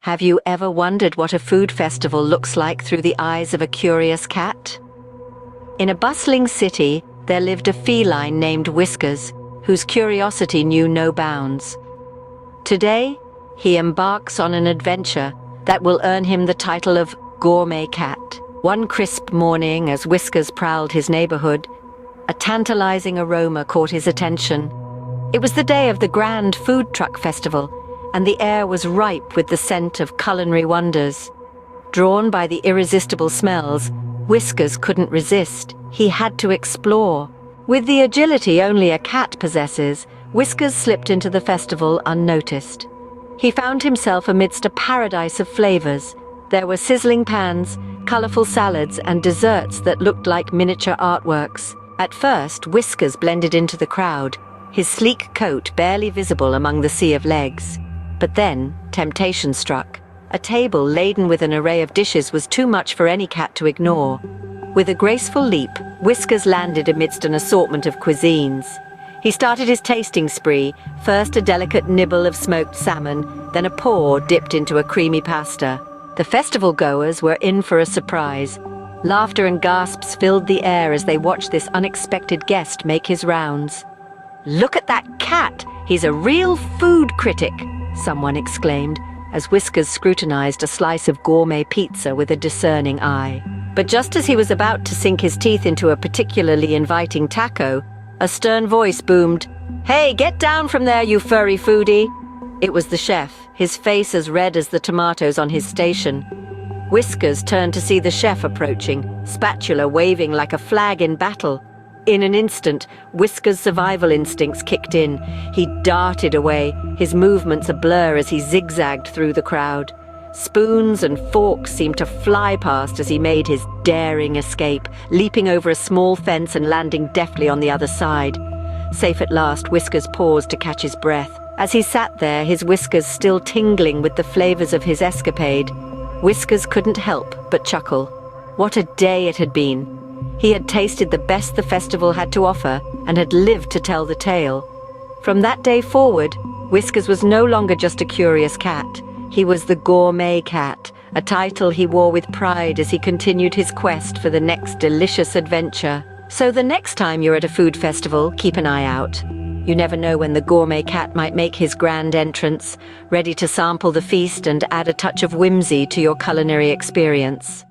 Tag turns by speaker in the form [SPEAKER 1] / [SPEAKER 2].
[SPEAKER 1] Have you ever wondered what a food festival looks like through the eyes of a curious cat? In a bustling city, there lived a feline named Whiskers, whose curiosity knew no bounds. Today, he embarks on an adventure that will earn him the title of Gourmet Cat. One crisp morning, as Whiskers prowled his neighborhood, a tantalizing aroma caught his attention. It was the day of the grand food truck festival, and the air was ripe with the scent of culinary wonders. Drawn by the irresistible smells, Whiskers couldn't resist. He had to explore. With the agility only a cat possesses, Whiskers slipped into the festival unnoticed. He found himself amidst a paradise of flavors. There were sizzling pans, colorful salads, and desserts that looked like miniature artworks. At first, Whiskers blended into the crowd, his sleek coat barely visible among the sea of legs. But then, temptation struck. A table laden with an array of dishes was too much for any cat to ignore. With a graceful leap, Whiskers landed amidst an assortment of cuisines. He started his tasting spree, first a delicate nibble of smoked salmon, then a paw dipped into a creamy pasta. The festival goers were in for a surprise. Laughter and gasps filled the air as they watched this unexpected guest make his rounds. "Look at that cat! He's a real food critic!" someone exclaimed, as Whiskers scrutinized a slice of gourmet pizza with a discerning eye. But just as he was about to sink his teeth into a particularly inviting taco, a stern voice boomed, "Hey, get down from there, you furry foodie!" It was the chef, his face as red as the tomatoes on his station. Whiskers turned to see the chef approaching, spatula waving like a flag in battle. In an instant, Whiskers' survival instincts kicked in. He darted away, his movements a blur as he zigzagged through the crowd. Spoons and forks seemed to fly past as he made his daring escape, leaping over a small fence and landing deftly on the other side. Safe at last, Whiskers paused to catch his breath. As he sat there, his whiskers still tingling with the flavors of his escapade, Whiskers couldn't help but chuckle. What a day it had been! He had tasted the best the festival had to offer and had lived to tell the tale. From that day forward, Whiskers was no longer just a curious cat. He was the Gourmet Cat, a title he wore with pride as he continued his quest for the next delicious adventure. So the next time you're at a food festival, keep an eye out. You never know when the Gourmet Cat might make his grand entrance, ready to sample the feast and add a touch of whimsy to your culinary experience.